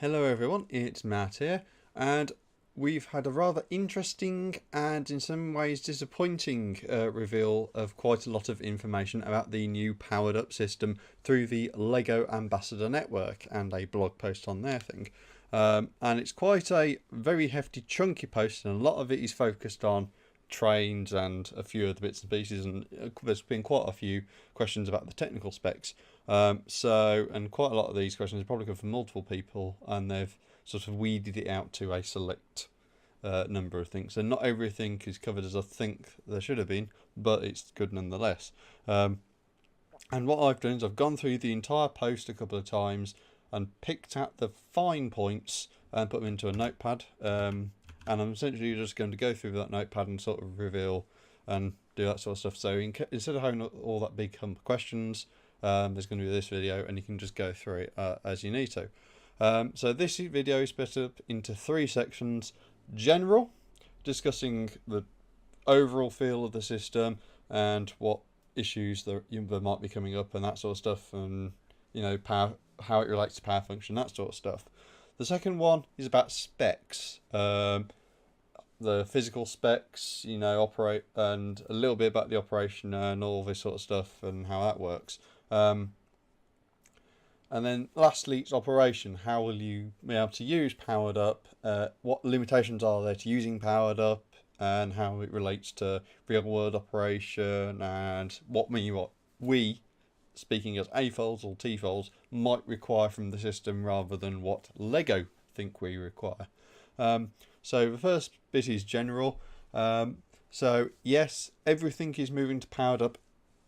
Hello everyone, it's Matt here, and we've had a rather interesting and in some ways disappointing reveal of quite a lot of information about the new powered up system through the LEGO Ambassador Network and a blog post on their thing. And it's quite a very hefty chunky post, and a lot of it is focused on trains and a few other bits and pieces, and there's been quite a few questions about the technical specs. And quite a lot of these questions have probably come from multiple people, and they've sort of weeded it out to a select number of things. So not everything is covered as I think there should have been, but it's good nonetheless. And what I've done is I've gone through the entire post a couple of times and picked out the fine points and put them into a notepad. And I'm essentially just going to go through that notepad and sort of reveal and do that sort of stuff. So instead of having all that big hump of questions, there's going to be this video, and you can just go through it as you need to. So this video is split up into three sections: general, discussing the overall feel of the system and what issues there might be coming up and that sort of stuff, and power, how it relates to power function, that sort of stuff. The second one is about specs, the physical specs, operate, and a little bit about the operation and all this sort of stuff and how that works. And then lastly, it's operation. How will you be able to use powered up? What limitations are there to using powered up, and how it relates to real world operation, and what we, speaking as A-folds or T-folds, might require from the system rather than what LEGO think we require. So the first bit is general. So yes, everything is moving to powered up,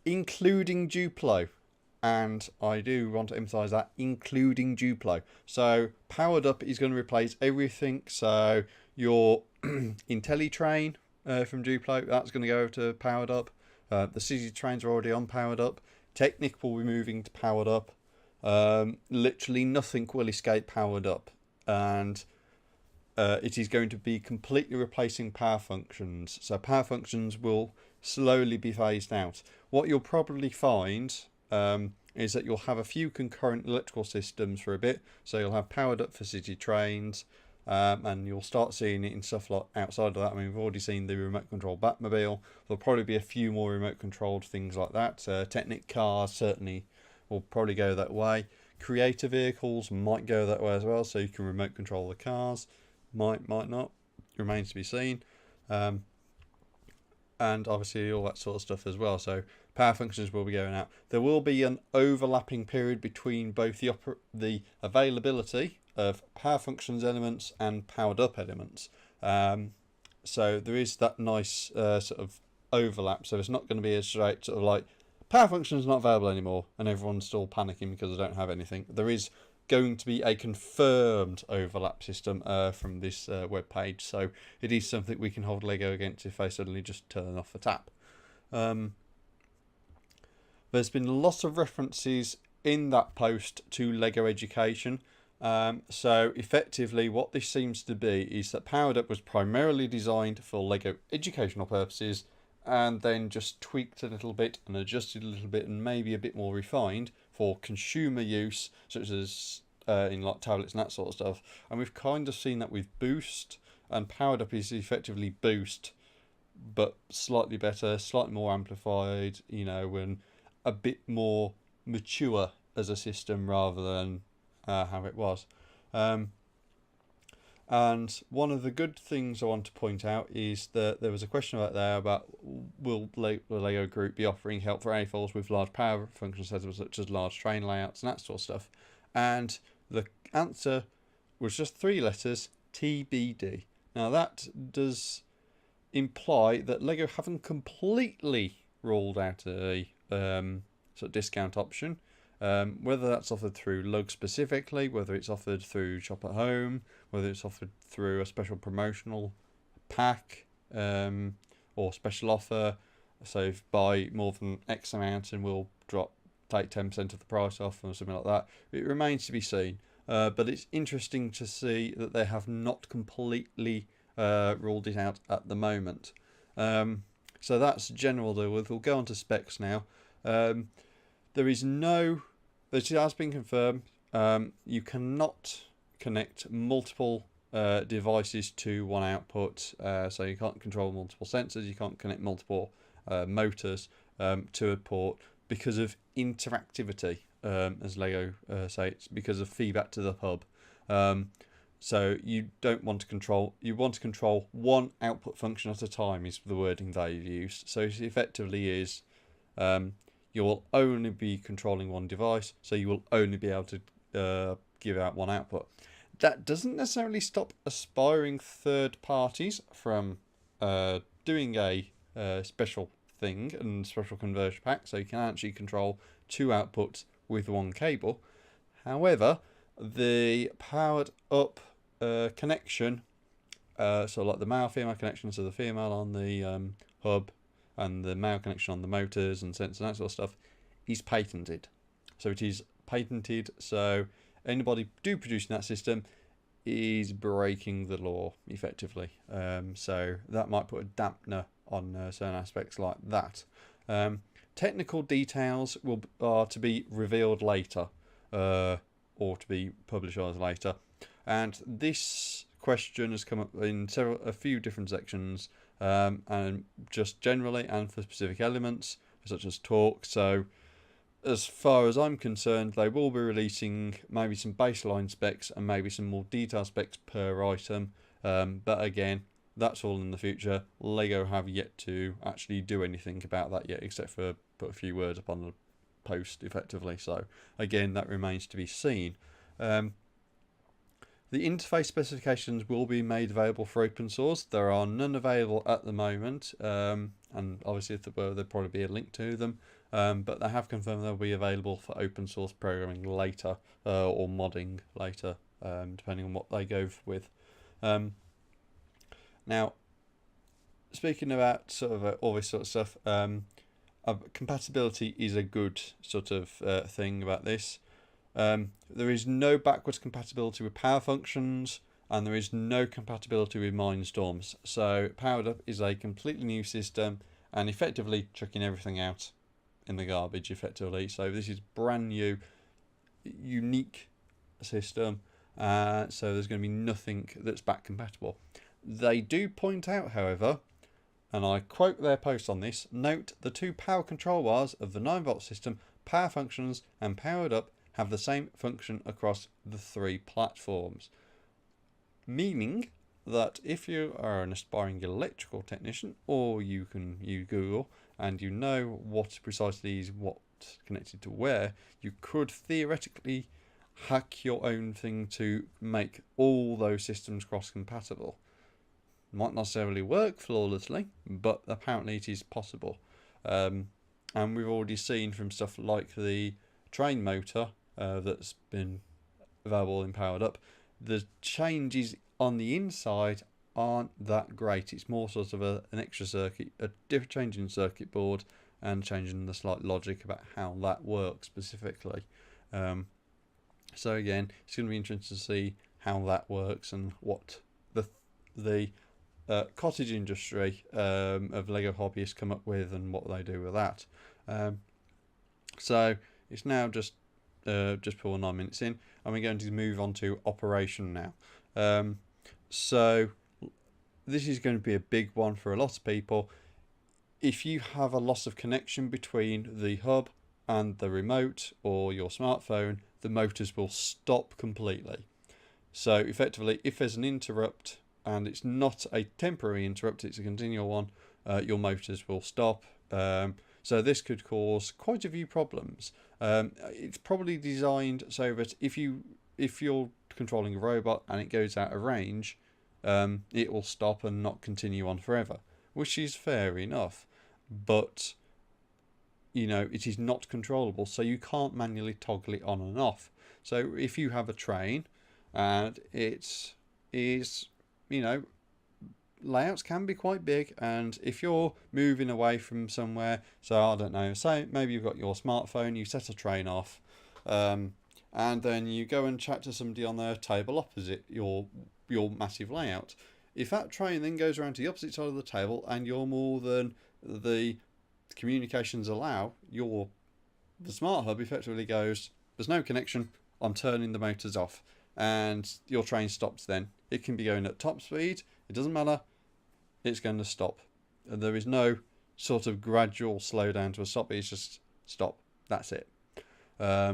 including Duplo. And I do want to emphasise that, including Duplo. So powered up is going to replace everything. So your IntelliTrain from Duplo, that's going to go over to powered up. The City trains are already on powered up. Technic will be moving to powered up. Literally nothing will escape powered up. And it is going to be completely replacing power functions. So power functions will slowly be phased out. What you'll probably find is that you'll have a few concurrent electrical systems for a bit. So you'll have powered up for city trains, and you'll start seeing it in stuff like outside of that. I mean, we've already seen the remote control Batmobile. There'll probably be a few more remote controlled things like that. Technic cars certainly will probably go that way. Creator vehicles might go that way as well, so you can remote control the cars. Might not. Remains to be seen. And obviously all that sort of stuff as well. So power functions will be going out. There will be an overlapping period between both the availability of power functions elements and powered up elements. So there is that nice sort of overlap. So it's not going to be a straight sort of like power functions not available anymore and everyone's still panicking because they don't have anything. There is going to be a confirmed overlap system from this web page, so it is something we can hold LEGO against if they suddenly just turn off the tap. There's been lots of references in that post to LEGO Education. So effectively what this seems to be is that Powered Up was primarily designed for LEGO educational purposes, and then just tweaked a little bit and adjusted a little bit and maybe a bit more refined for consumer use, such as in like tablets and that sort of stuff. And we've kind of seen that with Boost, and Powered Up is effectively Boost, but slightly better, slightly more amplified, and a bit more mature as a system rather than how it was. And one of the good things I want to point out is that there was a question about will the LEGO Group be offering help for A-folds with large power function setups such as large train layouts and that sort of stuff. And the answer was just 3 letters, TBD. Now that does imply that LEGO haven't completely ruled out a sort of discount option. Whether that's offered through Lug specifically, whether it's offered through Shop at Home, whether it's offered through a special promotional pack or special offer. So if buy more than X amount and we'll take 10% of the price off or something like that. It remains to be seen. But it's interesting to see that they have not completely ruled it out at the moment. So that's general deal with. We'll go on to specs now. There is no... It has been confirmed. You cannot connect multiple devices to one output. So you can't control multiple sensors, you can't connect multiple motors to a port because of interactivity, as Lego say, it's because of feedback to the hub. So you don't want to control, you want to control one output function at a time is the wording they've used. So it effectively is you will only be controlling one device, so you will only be able to give out one output. That doesn't necessarily stop aspiring third parties from doing a special thing and special conversion pack, so you can actually control two outputs with one cable. However, the powered up connection, so like the male-female connection, so the female on the hub and the male connection on the motors and sensors and that sort of stuff, is patented. So it is patented, so anybody do producing that system is breaking the law effectively. So that might put a dampener on certain aspects like that. Technical details are to be revealed later, or to be publicised later. And this question has come up in a few different sections, and just generally and for specific elements such as torque. So as far as I'm concerned, they will be releasing maybe some baseline specs and maybe some more detailed specs per item. But again, that's all in the future. Lego have yet to actually do anything about that yet, except for put a few words up on the post effectively. So again, that remains to be seen. The interface specifications will be made available for open source. There are none available at the moment, and obviously if there were, there'd probably be a link to them. But they have confirmed they'll be available for open source programming later, or modding later, depending on what they go with. Now, speaking about sort of all this sort of stuff, compatibility is a good sort of thing about this. There is no backwards compatibility with power functions, and there is no compatibility with Mindstorms. So Powered Up is a completely new system and effectively chucking everything out in the garbage effectively. So this is brand new, unique system. So there's going to be nothing that's back compatible. They do point out, however, and I quote their post on this, note the two power control wires of the 9-volt system, power functions and Powered Up have the same function across the three platforms. Meaning that if you are an aspiring electrical technician, or you can use Google and you know what precisely is what's connected to where, you could theoretically hack your own thing to make all those systems cross compatible. Might not necessarily work flawlessly, but apparently it is possible. And we've already seen from stuff like the train motor that's been available in Powered Up, the changes on the inside aren't that great. It's more sort of an extra circuit, a different change in circuit board, and changing the slight logic about how that works specifically. So again, it's going to be interesting to see how that works and what the cottage industry of Lego hobbyists come up with and what they do with that. So it's now just before 9 minutes in, and we're going to move on to operation now. So this is going to be a big one for a lot of people. If you have a loss of connection between the hub and the remote or your smartphone, the motors will stop completely. So effectively, if there's an interrupt, and it's not a temporary interrupt, it's a continual one, your motors will stop. So this could cause quite a few problems. It's probably designed so that if you're controlling a robot and it goes out of range, it will stop and not continue on forever, which is fair enough. But you know, it is not controllable, so you can't manually toggle it on and off. So if you have a train and it is, you know, layouts can be quite big, and if you're moving away from somewhere, so I don't know, say maybe you've got your smartphone, you set a train off, and then you go and chat to somebody on their table opposite your massive layout. If that train then goes around to the opposite side of the table and you're more than the communications allow, the smart hub effectively goes, there's no connection, I'm turning the motors off. and your train stops then. It can be going at top speed, it doesn't matter, it's going to stop. And there is no sort of gradual slowdown to a stop, it's just stop, that's it.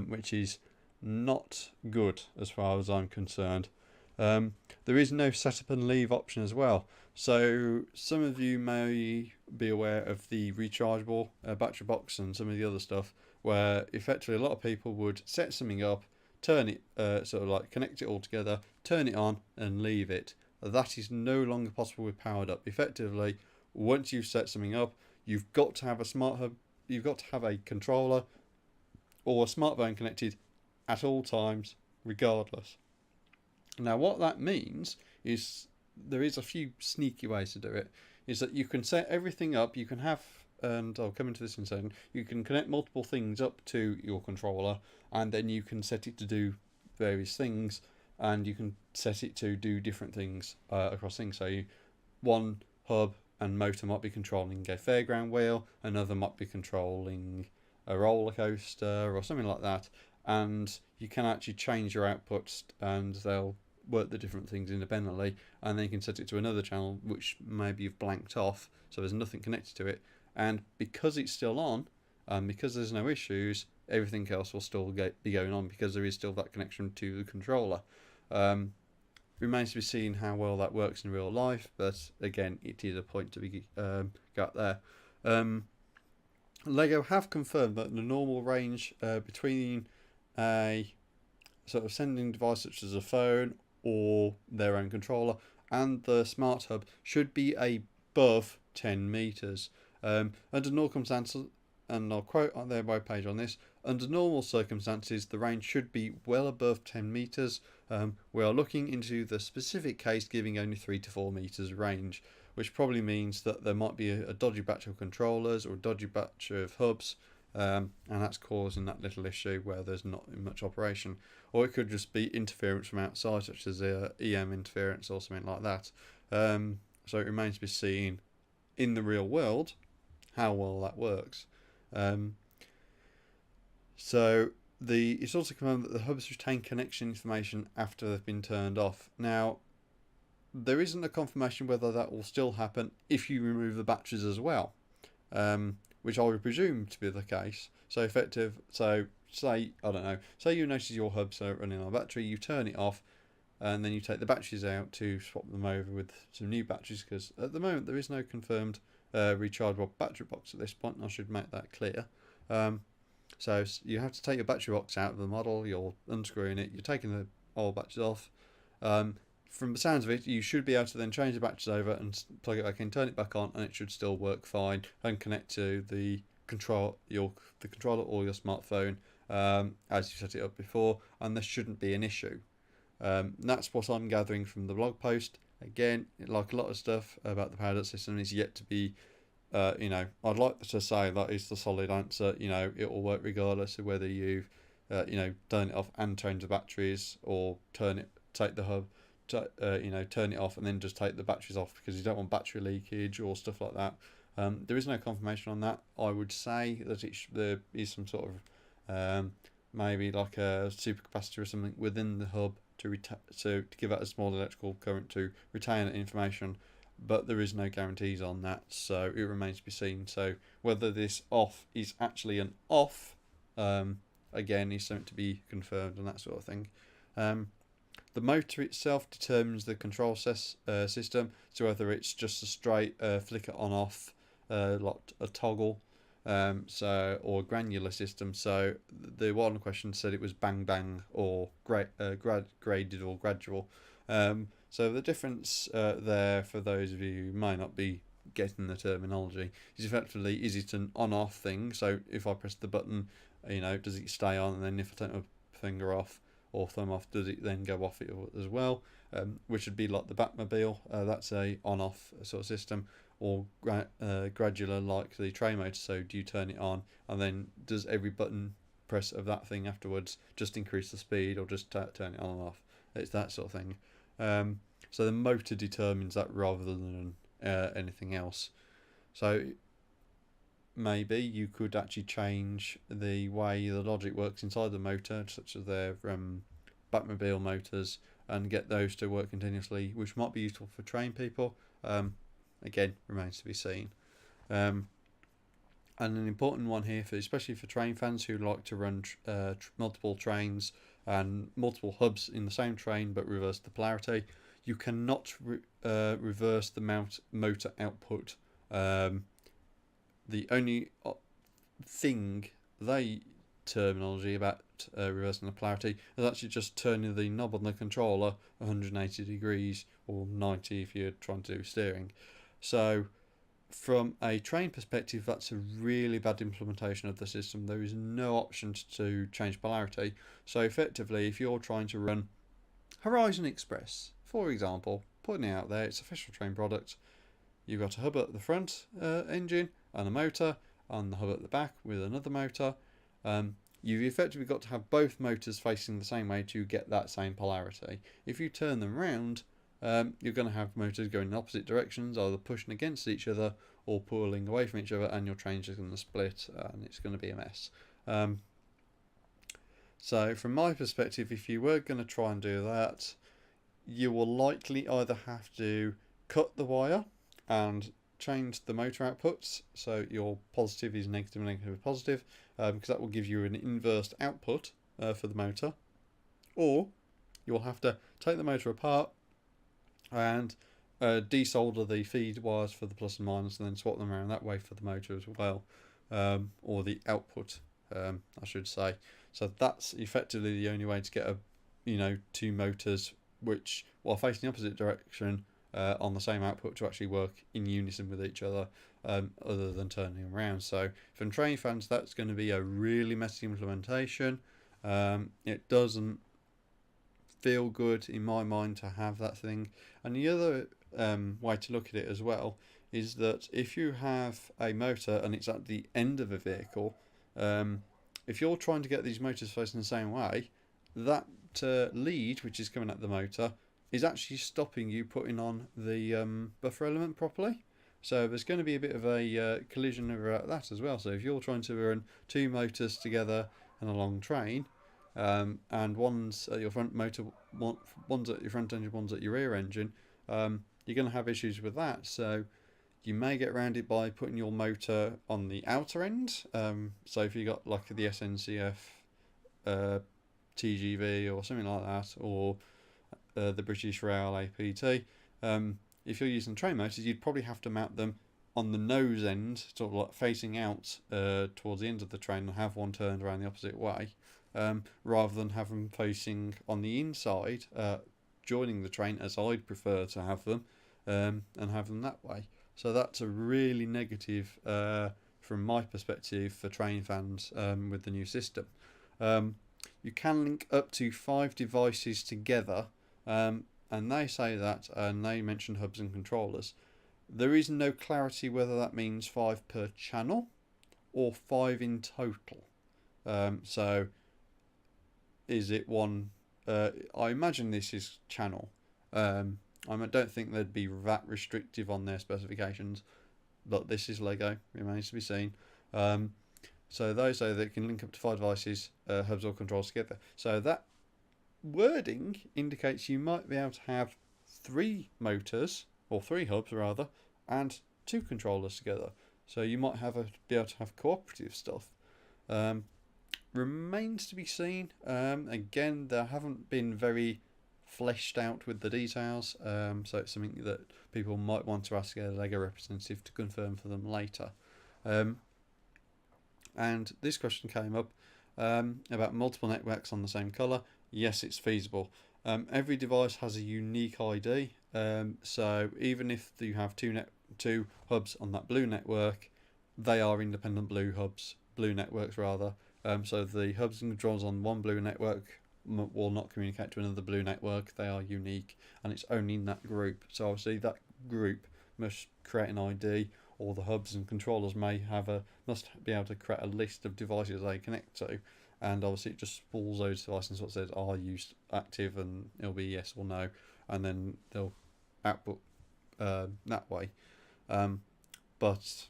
Which is not good as far as I'm concerned. There is no setup and leave option as well. So some of you may be aware of the rechargeable battery box and some of the other stuff, where effectively a lot of people would set something up, turn it, sort of like connect it all together, turn it on and leave it. That is no longer possible with Powered Up. Effectively, once you've set something up, you've got to have a smart hub, you've got to have a controller or a smartphone connected at all times, regardless. Now, what that means is there is a few sneaky ways to do it. Is that you can set everything up, you can have, and I'll come into this in a second, you can connect multiple things up to your controller, and then you can set it to do various things, and you can set it to do different things across things. So one hub and motor might be controlling a fairground wheel, another might be controlling a roller coaster or something like that, and you can actually change your outputs and they'll work the different things independently, and then you can set it to another channel which maybe you've blanked off, so there's nothing connected to it, and because it's still on and because there's no issues, everything else will still be going on because there is still that connection to the controller. Remains to be seen how well that works in real life, but again, it is a point to be got there. Lego have confirmed that the normal range between a sort of sending device such as a phone or their own controller and the smart hub should be above 10 meters. Under normal circumstances, and I'll quote on their webpage on this, under normal circumstances the range should be well above 10 meters. We are looking into the specific case giving only 3 to 4 meters range, which probably means that there might be a dodgy batch of controllers or a dodgy batch of hubs, and that's causing that little issue where there's not much operation. Or it could just be interference from outside, such as EM interference or something like that. So it remains to be seen in the real world how well that works. So it's also confirmed that the hubs retain connection information after they've been turned off. Now, there isn't a confirmation whether that will still happen if you remove the batteries as well, which I would presume to be the case. So say, I don't know, say you notice your hubs are running on a battery, you turn it off, and then you take the batteries out to swap them over with some new batteries, because at the moment there is no confirmed rechargeable battery box at this point, and I should make that clear. So you have to take your battery box out of the model, you're unscrewing it, you're taking the old batteries off. From the sounds of it, you should be able to then change the batteries over and plug it back in, turn it back on, and it should still work fine and connect to the controller or your smartphone as you set it up before, and there shouldn't be an issue. That's what I'm gathering from the blog post. Again, like a lot of stuff about the Powered Up system, is yet to be. I'd like to say that is the solid answer. It will work regardless of whether you've, turn it off and change the batteries, or take the hub, turn it off and then just take the batteries off because you don't want battery leakage or stuff like that. There is no confirmation on that. I would say that there is some sort of maybe like a supercapacitor or something within the hub to give out a small electrical current to retain that information, but there is no guarantees on that, so it remains to be seen. So whether this off is actually an off, again, is something to be confirmed and that sort of thing. The motor itself determines the control system, so whether it's just a straight flicker on off, like a toggle, or a granular system. So the one question said it was bang bang or graded or gradual. So the difference there, for those of you who may not be getting the terminology, is effectively, is it an on-off thing? So if I press the button, does it stay on, and then if I take my finger off or thumb off, does it then go off it as well? Which would be like the Batmobile, that's a on-off sort of system, or gradular like the tray motor. So do you turn it on, and then does every button press of that thing afterwards just increase the speed, or just turn it on and off? It's that sort of thing. So the motor determines that rather than anything else. So maybe you could actually change the way the logic works inside the motor, such as their Batmobile motors and get those to work continuously, which might be useful for train people. Again, remains to be seen. And an important one here, especially for train fans who like to run multiple trains and multiple hubs in the same train but reverse the polarity, you cannot reverse the motor output. The only thing terminology about reversing the polarity is actually just turning the knob on the controller 180 degrees, or 90 if you're trying to do steering. So from a train perspective, that's a really bad implementation of the system. There is no option to change polarity. So effectively, if you're trying to run Horizon Express, for example, putting it out there, it's an official train product, you've got a hub at the front engine and a motor, and the hub at the back with another motor. You've effectively got to have both motors facing the same way to get that same polarity. If you turn them round, you're going to have motors going in opposite directions, either pushing against each other or pulling away from each other, and your train's just going to split and it's going to be a mess. So from my perspective, if you were going to try and do that, you will likely either have to cut the wire and change the motor outputs, so your positive is negative and negative is positive, because that will give you an inversed output for the motor. Or you'll have to take the motor apart and desolder the feed wires for the plus and minus, and then swap them around that way for the motor as well, or the output, I should say. So that's effectively the only way to get two motors which, while facing the opposite direction, on the same output, to actually work in unison with each other, other than turning them around. So from train fans, that's going to be a really messy implementation. It doesn't feel good in my mind to have that thing. And the other way to look at it as well is that if you have a motor and it's at the end of a vehicle, if you're trying to get these motors facing the same way, that lead which is coming at the motor is actually stopping you putting on the buffer element properly. So there's going to be a bit of a collision over that as well. So if you're trying to run two motors together in a long train, and one's at your front motor, one's at your front engine, one's at your rear engine, you're going to have issues with that. So you may get around it by putting your motor on the outer end. So if you got like the SNCF TGV or something like that, or the British Rail APT, if you're using train motors, you'd probably have to mount them on the nose end, sort of like facing out towards the end of the train, and have one turned around the opposite way, rather than have them facing on the inside, joining the train, as I'd prefer to have them, and have them that way. So that's a really negative, from my perspective, for train fans with the new system. You can link up to 5 devices together, and they say that, and they mention hubs and controllers. There is no clarity whether that means 5 per channel or 5 in total. So is it one? I imagine this is channel. I don't think they'd be that restrictive on their specifications, but this is Lego, remains to be seen. So they say that it can link up to 5 devices, hubs or controls together. So that wording indicates you might be able to have 3 motors, or 3 hubs rather, and 2 controllers together. So you might be able to have cooperative stuff. Remains to be seen. Again, they haven't been very fleshed out with the details, so it's something that people might want to ask a LEGO representative to confirm for them later. And this question came up about multiple networks on the same colour. Yes, it's feasible. Every device has a unique ID, so even if you have two hubs on that blue network, they are independent blue networks rather. So the hubs and controls on one blue network will not communicate to another blue network. They are unique, and it's only in that group. So obviously that group must create an ID, or the hubs and controllers must be able to create a list of devices they connect to, and obviously it just pulls those devices and sort of says, are you active, and it'll be yes or no, and then they'll output that way. But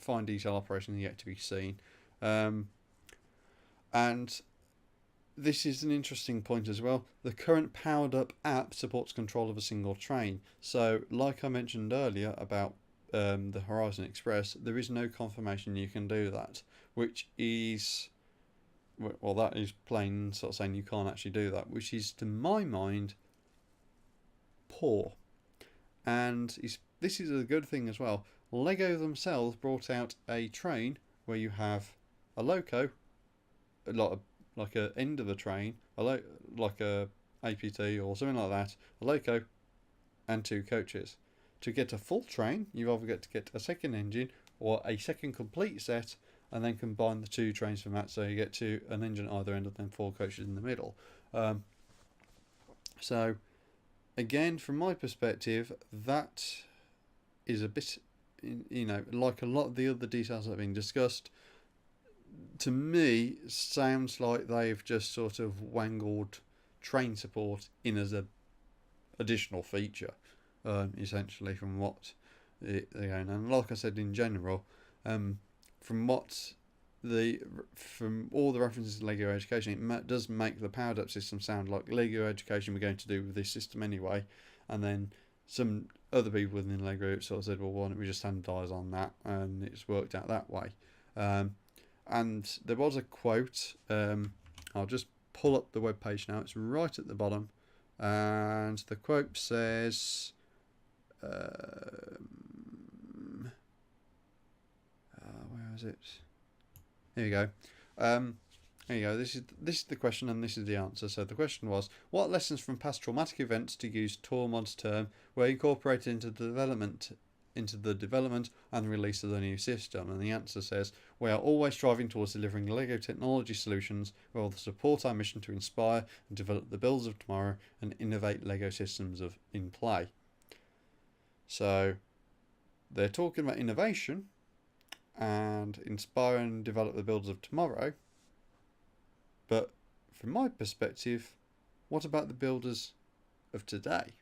fine detail operation yet to be seen. And this is an interesting point as well. The current powered up app supports control of a single train. So, like I mentioned earlier about the Horizon Express, there is no confirmation you can do that, which is, well, that is plain sort of saying you can't actually do that, which is, to my mind, poor. And this is a good thing as well. Lego themselves brought out a train where you have a loco, like a end of a train, like a APT or something like that, a loco, and two coaches. To get a full train, you either get to get a second engine or a second complete set, and then combine the two trains from that, so you get to an engine at either end and then four coaches in the middle. So, again, from my perspective, that is a bit, like a lot of the other details that have been discussed, to me, sounds like they've just sort of wangled train support in as a additional feature, essentially, from what they're going. And like I said, in general, from all the references to Lego Education, it does make the powered up system sound like Lego Education we're going to do with this system anyway. And then some other people within the Lego group sort of said, well, why don't we just standardise on that? And it's worked out that way. And there was a quote, I'll just pull up the webpage now, it's right at the bottom, and the quote says, where is it? Here you go. There you go. This is the question, and this is the answer. So the question was, what lessons from past traumatic events, to use Tormod's term, were incorporated into the development and release of the new system? And the answer says, we are always striving towards delivering Lego technology solutions that will support our mission to inspire and develop the builds of tomorrow and innovate Lego systems in play. So they're talking about innovation and inspire and develop the builds of tomorrow. But from my perspective, what about the builders of today?